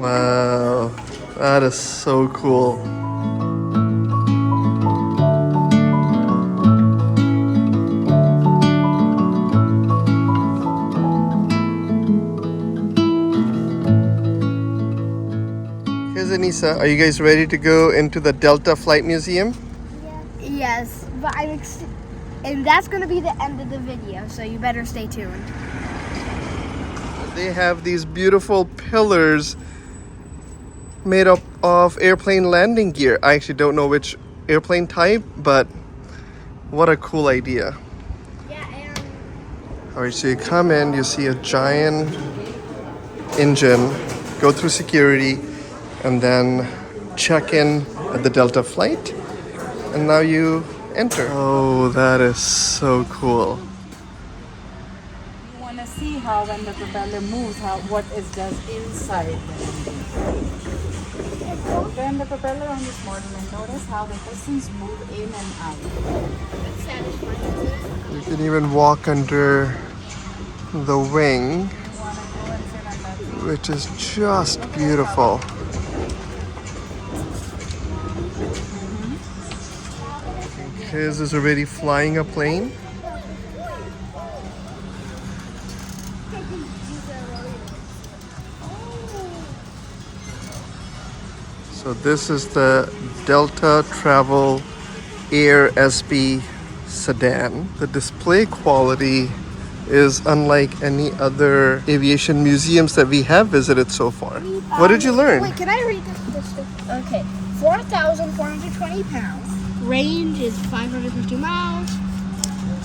Wow, that is so cool. Khiz and Eesa, are you guys ready to go into the Delta Flight Museum? Yes, but and that's going to be the end of the video, so you better stay tuned. They have these beautiful pillars made up of airplane landing gear. I actually don't know which airplane type, but what a cool idea. Yeah, and Alright, so you come in, you see a giant engine, go through security, and then check in at the Delta flight, and now you enter. Oh, that is so cool. You want to see how when the propeller moves, what is just inside. Then the propeller on this model, and notice how the pistons move in and out. it's satisfying. You can even walk under the wing, You want to go and sit on that seat. which is just beautiful. Khiz is already flying a plane. So this is the Delta Travel Air SB sedan. The display quality is unlike any other aviation museums that we have visited so far. What did you learn? Wait, can I read this? Okay, 4,420 pounds. Range is 550 miles.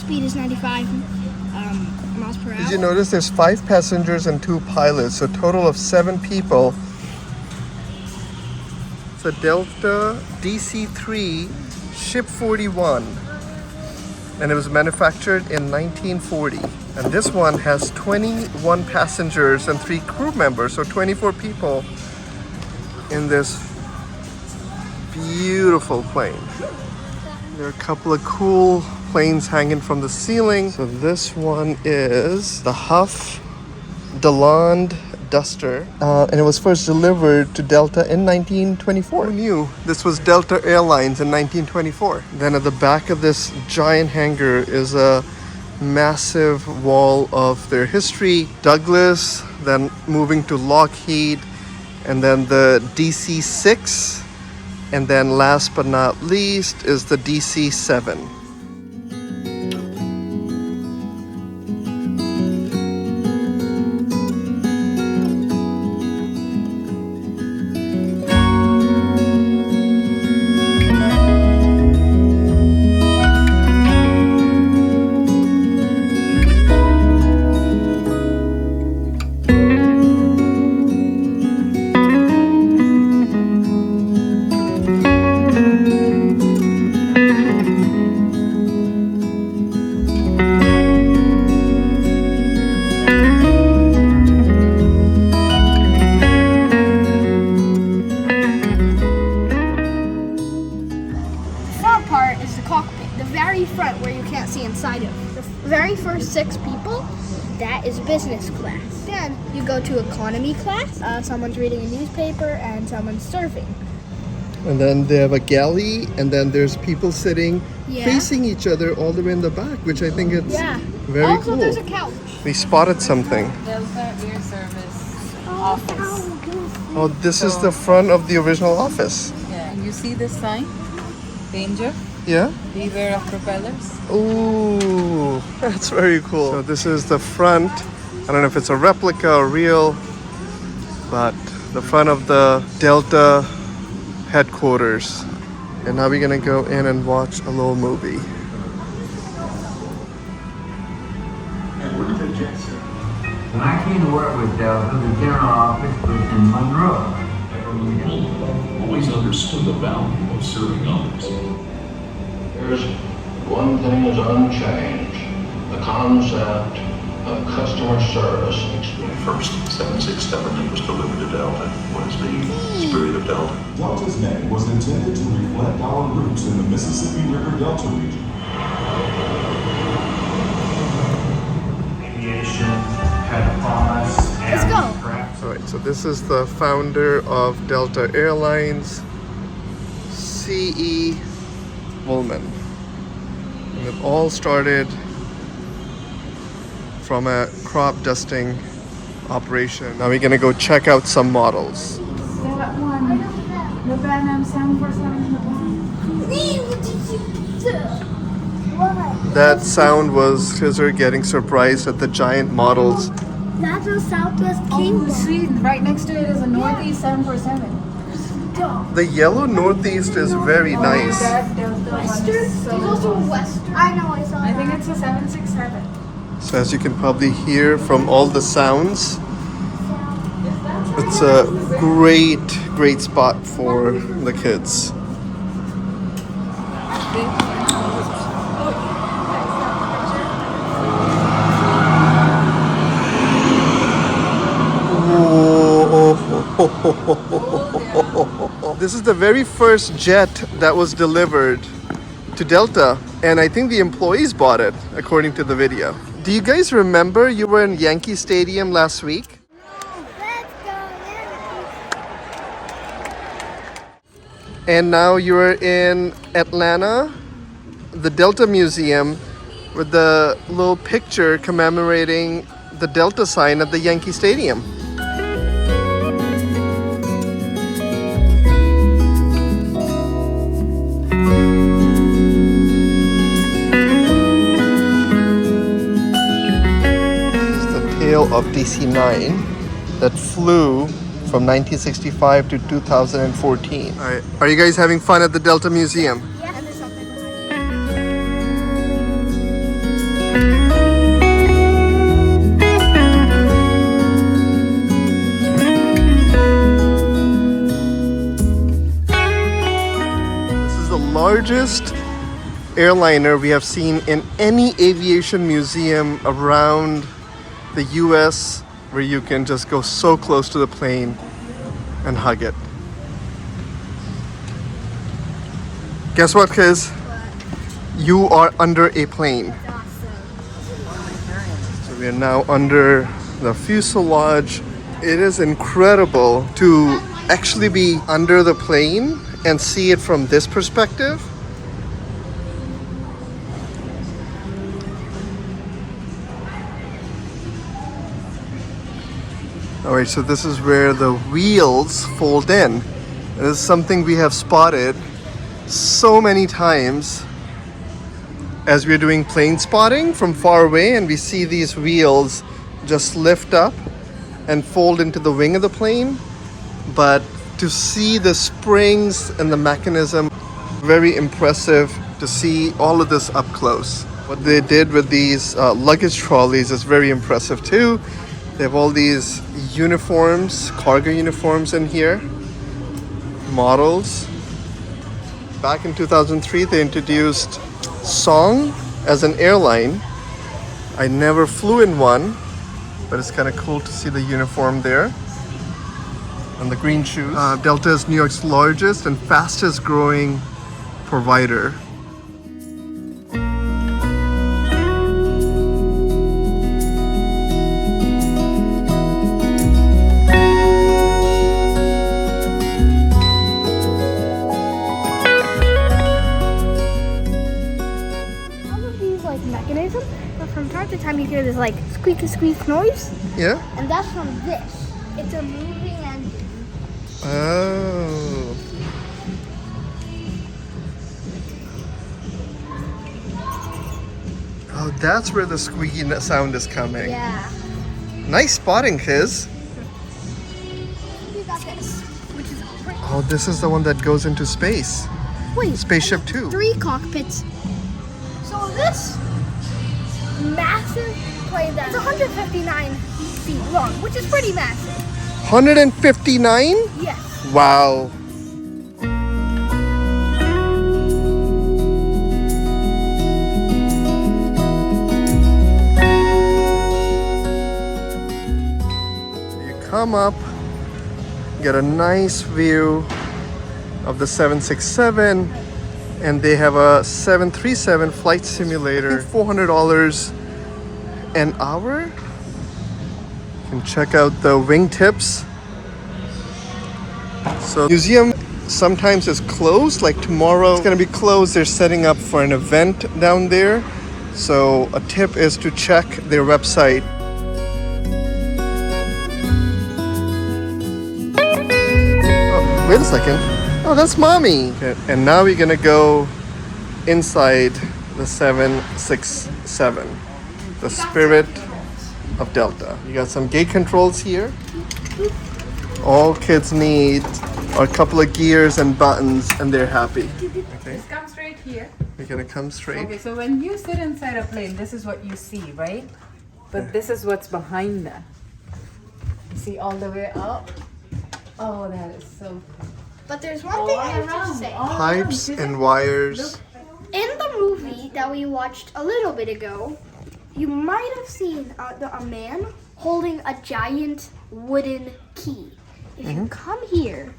Speed is 95 miles per hour. Did you notice there's 5 passengers and 2 pilots, so a total of 7 people. It's a Delta DC-3 Ship 41, and it was manufactured in 1940. And this one has 21 passengers and 3 crew members, so 24 people in this beautiful plane. There are a couple of cool planes hanging from the ceiling. So this one is the Huff DeLonde Duster, and it was first delivered to Delta in 1924. Who knew this was Delta Airlines in 1924? Then at the back of this giant hangar is a massive wall of their history. Douglas, then moving to Lockheed, and then the DC-6, and then last but not least is the DC-7. Part is the cockpit, the very front where you can't see inside of. The very first 6 people, that is business class. Then you go to economy class, someone's reading a newspaper and someone's surfing. And then they have a galley, and then there's people sitting facing each other all the way in the back, which I think it's very also, cool. there's a couch. We spotted something. Delta Air Service office. Oh, this is the front of the original office. Yeah, and you see this sign? Danger. Yeah? Beware of propellers. Ooh, that's very cool. So this is the front. I don't know if it's a replica or real, but the front of the Delta headquarters. And now we're gonna go in and watch a little movie. When I came to work with Delta, the general office was in Monroe. Always understood the value of serving others. There's one thing is unchanged, the concept of customer service experience. First 767 was delivered to Delta. What is the spirit of Delta? Delta's name was intended to reflect our roots in the Mississippi River Delta region. Aviation had a promise. Let's go. So So this is the founder of Delta Airlines, C.E. Woolman. And it all started from a crop dusting operation. Now we're gonna go check out some models. That one. The Vietnam 747. That sound was Khiz getting surprised at the giant models. That's a Southwest Oh, King. sweet. Right next to it is a Northeast 747. The yellow Northeast is very nice. That Delta one Western? is so There's also a awesome. Western. I know, I saw I that. think it's a 767. So as you can probably hear from all the sounds, it's a great spot for the kids. This is the very first jet that was delivered to Delta, and I think the employees bought it, according to the video. Do you guys remember you were in Yankee Stadium last week? Let's go. And now you're in Atlanta, the Delta Museum, with the little picture commemorating the Delta sign at the Yankee Stadium. This is the tail of DC-9 that flew from 1965 to 2014. All right. Are you guys having fun at the Delta Museum? Yeah, and there's something behind This is the largest airliner we have seen in any aviation museum around the US, where you can just go so close to the plane and hug it. Guess what, Khiz? You are under a plane. So we are now under the fuselage. It is incredible to actually be under the plane and see it from this perspective. Alright, so this is where the wheels fold in. This is something we have spotted so many times as we're doing plane spotting from far away, and we see these wheels just lift up and fold into the wing of the plane. But to see the springs and the mechanism, very impressive to see all of this up close. What they did with these luggage trolleys is very impressive too. They have all these uniforms, cargo uniforms in here, models. Back in 2003, they introduced Song as an airline. I never flew in one, but it's kind of cool to see the uniform there. And the green shoes. Delta is New York's largest and fastest growing provider. mechanism, but from time to time you hear this like squeaky squeak noise, Yeah? and that's from this. It's a moving engine. Oh. Oh, that's where the squeaky sound is coming. Yeah. Nice spotting, Khiz. We got this, which is pretty. Oh, this is the one that goes into space. Wait. Spaceship 2. 3 cockpits. So this massive plane that's 159 feet long, which is pretty massive. 159? Yes. Wow. You come up, get a nice view of the 767, and they have a 737 flight simulator, $400 an hour. You can check out the wingtips So museum sometimes is closed, like tomorrow it's gonna be closed. They're setting up for an event down there. So a tip is to check their website. Oh, wait a second. Oh, that's mommy. Okay, and now we're gonna go inside the 767, the Spirit of Delta. You got some gate controls here. All kids need are a couple of gears and buttons, and they're happy. Okay, Just come straight here. we're gonna come straight. Okay, so when you sit inside a plane, this is what you see, right? But this is what's behind that. You see all the way up? Oh, that is so cool. But there's one thing I have to say. Pipes and wires. In the movie that we watched a little bit ago, you might have seen a man holding a giant wooden key. If you come here,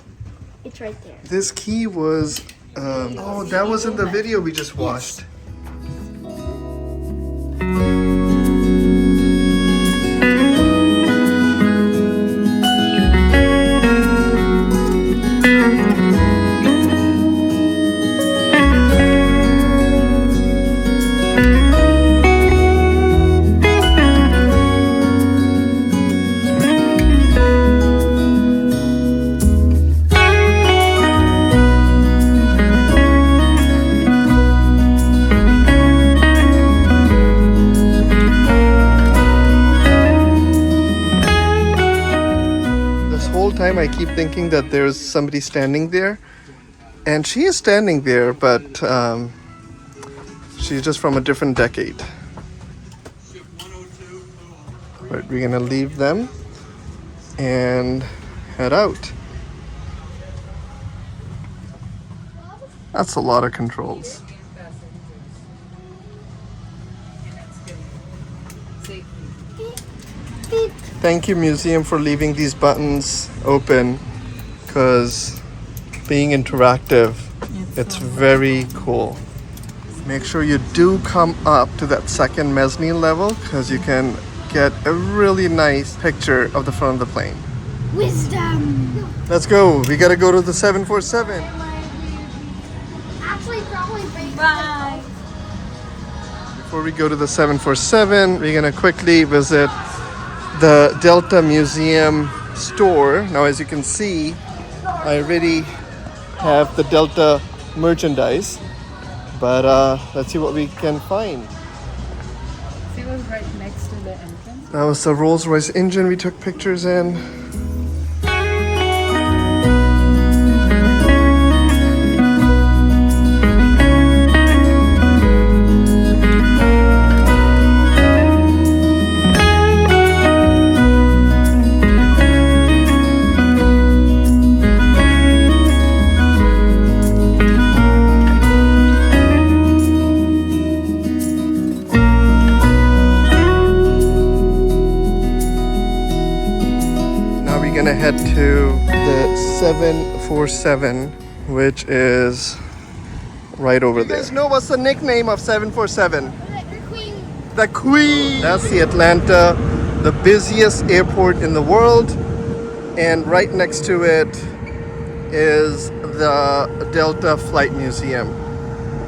it's right there. This key was, oh, that was in the video we just watched. I keep thinking that there's somebody standing there, and she is standing there, but she's just from a different decade. But we're gonna leave them and head out. That's a lot of controls. Thank you, museum, for leaving these buttons open, because being interactive, it's very cool. Make sure you do come up to that second mezzanine level, because you can get a really nice picture of the front of the plane. Wisdom! Let's go. We gotta go to the 747. Actually, probably Bye. Before we go to the 747, we're gonna quickly visit the Delta Museum store. Now, as you can see, I already have the Delta merchandise, but let's see what we can find. See what's right next to the entrance? That was the Rolls-Royce engine we took pictures in. Gonna head to the 747, which is right over there. You guys know what's the nickname of 747? The Queen. The Queen! That's the Atlanta, the busiest airport in the world, and right next to it is the Delta Flight Museum,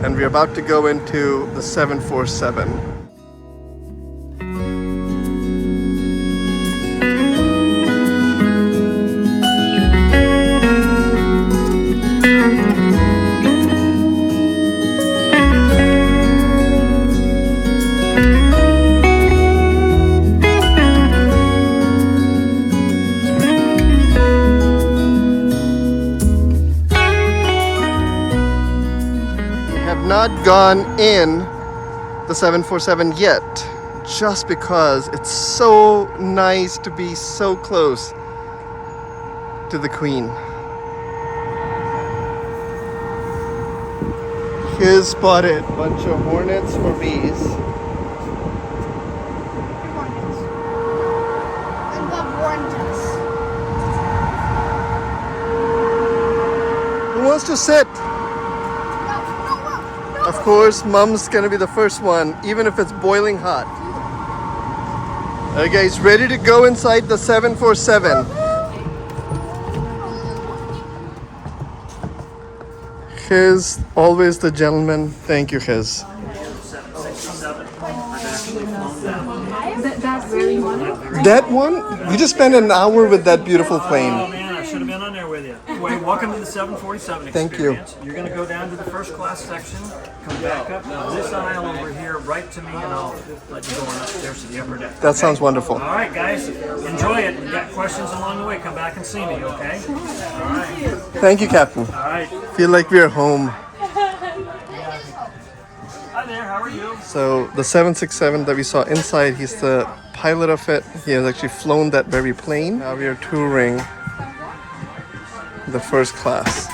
and we're about to go into the 747. Not gone in the 747 yet, just because it's so nice to be so close to the Queen. Khiz spotted a bunch of Hornets or bees. And Bob warned us. Who wants to sit? Of course, Mom's gonna be the first one, even if it's boiling hot. Alright guys, ready to go inside the 747. Khiz, always the gentleman. Thank you, Khiz. That's where you want it? That one, we just spent an hour with that beautiful plane. Oh man, I should have been on there with you. Anyway, welcome to the 747 Thank you. experience. You're going to go down to the first class section, come back up this aisle over here, right to me, and I'll let you go on upstairs to the upper deck. That sounds wonderful. All right, guys, enjoy it. You got questions along the way, come back and see me, okay? All right. Thank you, Captain. All right. Feel like we're home. Hi there, how are you? So the 767 that we saw inside, he's the pilot of it. He has actually flown that very plane. Now we are touring the first class.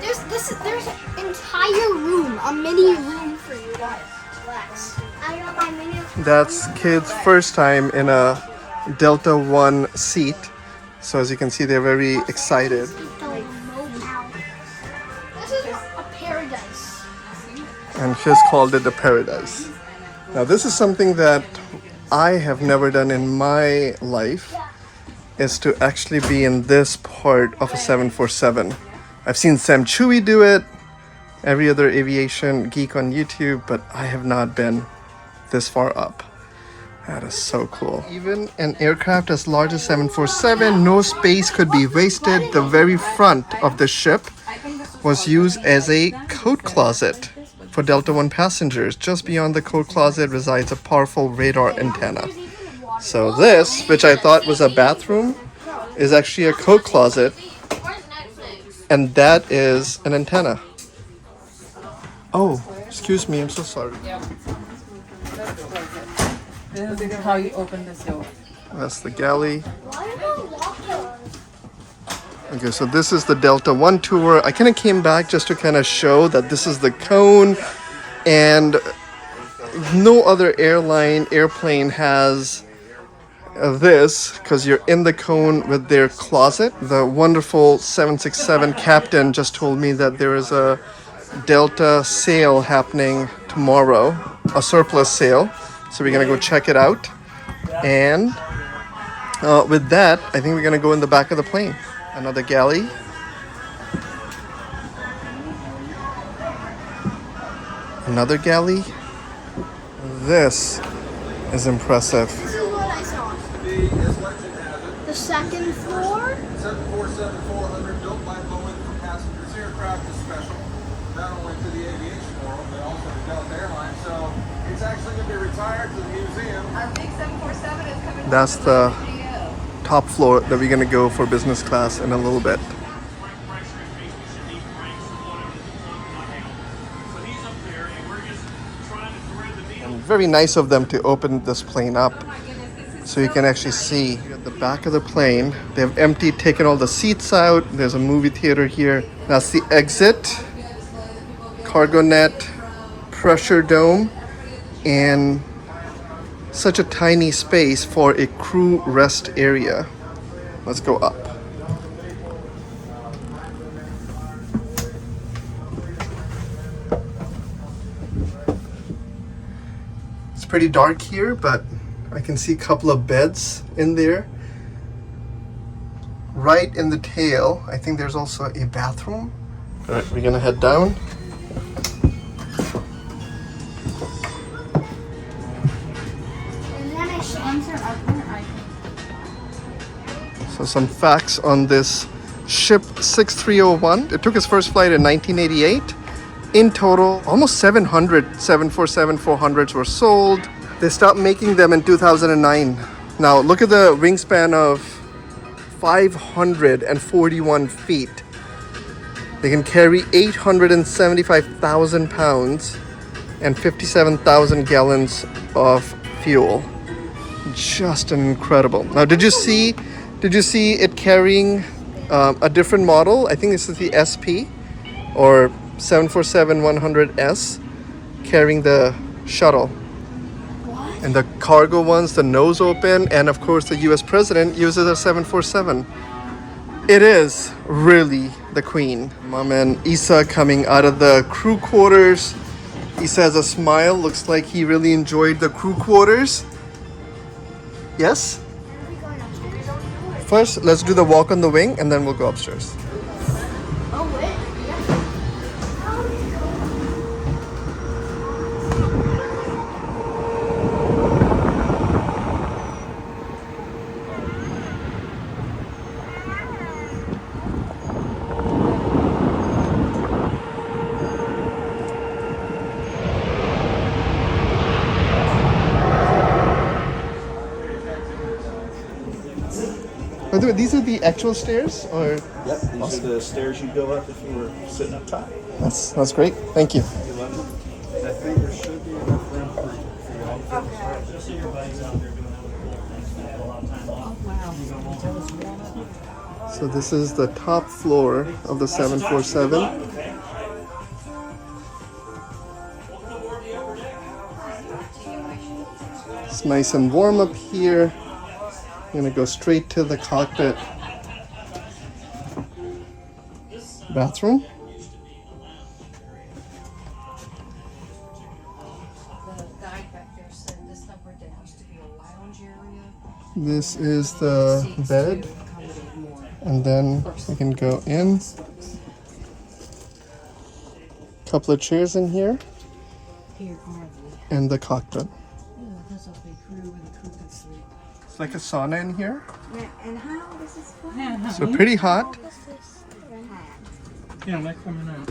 There's an entire room, a mini room for you guys. Relax. I got my mini. That's Kid's first time in a Delta One seat. So as you can see, they're very excited. This is a paradise. And Khiz called it the paradise. Now this is something that I have never done in my life, is to actually be in this part of a 747. I've seen Sam Chewy do it, every other aviation geek on YouTube, but I have not been this far up. That is so cool. Even an aircraft as large as 747, no space could be wasted. The very front of the ship was used as a coat closet for Delta One passengers. Just beyond the coat closet resides a powerful radar antenna. So this, which I thought was a bathroom, is actually a coat closet, and that is an antenna. Oh, excuse me, I'm so sorry. This is how you open this door. That's the galley. Okay, so this is the Delta One tour. I kind of came back just to kind of show that this is the cone, and no other airplane has this, because you're in the cone with their closet. The wonderful 767 captain just told me that there is a Delta sale happening tomorrow, a surplus sale. So we're gonna go check it out. And with that, I think we're gonna go in the back of the plane. Another galley. Another galley. This is impressive. This is what I saw. The second floor. 747-400 built by Boeing for passengers aircraft is special, not only to the aviation world, but also to Delta Airlines. So it's actually going to be retired to the museum. Our big 747 is coming. That's the top floor that we're gonna go for business class in a little bit. And very nice of them to open this plane up so you can actually see at the back of the plane. They have emptied, taken all the seats out. There's a movie theater here. That's the exit, cargo net, pressure dome, and such a tiny space for a crew rest area. Let's go up. It's pretty dark here, but I can see a couple of beds in there. Right in the tail, I think there's also a bathroom. All right, we're gonna head down. So some facts on this ship 6301. It took its first flight in 1988. In total, almost 700 747-400s were sold. They stopped making them in 2009. Now look at the wingspan of 541 feet. They can carry 875,000 pounds and 57,000 gallons of fuel. Just incredible. Now, did you see it carrying a different model? I think this is the SP or 747-100S carrying the shuttle. What? And the cargo ones, the nose open, and of course the US president uses a 747. It is really the queen. Mom and Eesa coming out of the crew quarters. Eesa has a smile, looks like he really enjoyed the crew quarters. Yes? First, let's do the walk on the wing and then we'll go upstairs. Oh, wait. By the way, these are the actual stairs, or Yep, these are the stairs you go up if you were sitting up top. that's great. Thank you. I think there should be enough room for y'all to get Just see your buddies out there doing other cool things. They have a lot of time off. So this is the top floor of the 747. It's nice and warm up here. I'm gonna go straight to the cockpit bathroom. The guide back there said this number there used to be a lounge area. This is the bed, and then we can go in. Couple of chairs in here, Here are and the cockpit. the, this will be crew where the crew can sleep. It's like a sauna in here, And how this is fun. so pretty hot. Yeah, they're coming out.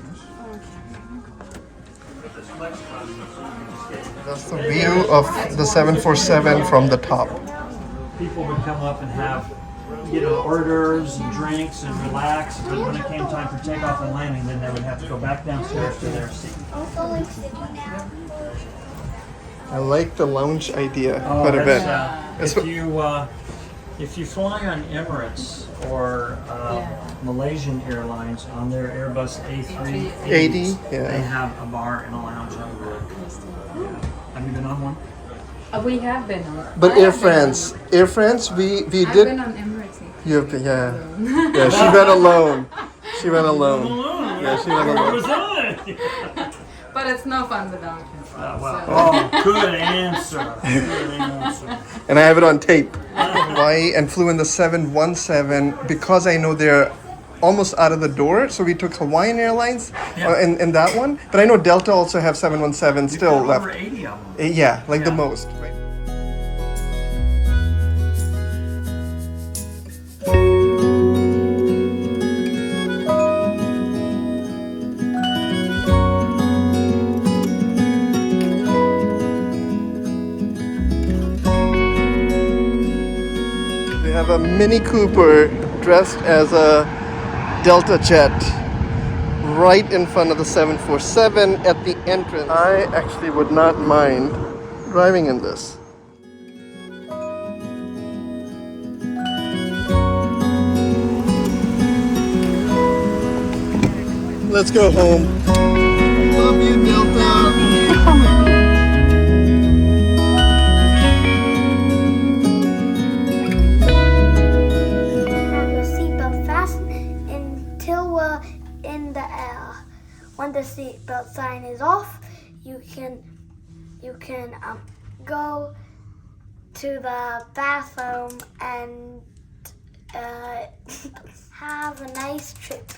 That's the view of the 747 from the top. People would come up and have, hors d'oeuvres and drinks and relax, but when it came time for takeoff and landing, then they would have to go back downstairs to their seat. I like the lounge idea quite a bit. If you fly on Emirates or Malaysian Airlines on their Airbus A380, 80, yeah. they have a bar and a lounge on board. Yeah. Have you been on one? We have been on. But Air France, we I've did. been on Emirates. You have been, yeah. Yeah, she went alone. She went alone. Yeah, she went Where alone. was I? But it's no fun without him. Oh, good answer. Good answer. And I have it on tape. Hawaii and flew in the 717 because I know they're almost out of the door. So we took Hawaiian Airlines in that one. But I know Delta also have 717 still You've got left. over 80 of them. Yeah, like the Yeah. most. Right? They have a Mini Cooper dressed as a Delta jet right in front of the 747 at the entrance. I actually would not mind driving in this. Let's go home. Love you, Delta. Have your seatbelt fastened until we're in the air. When the seatbelt sign is off, you can go to the bathroom and have a nice trip.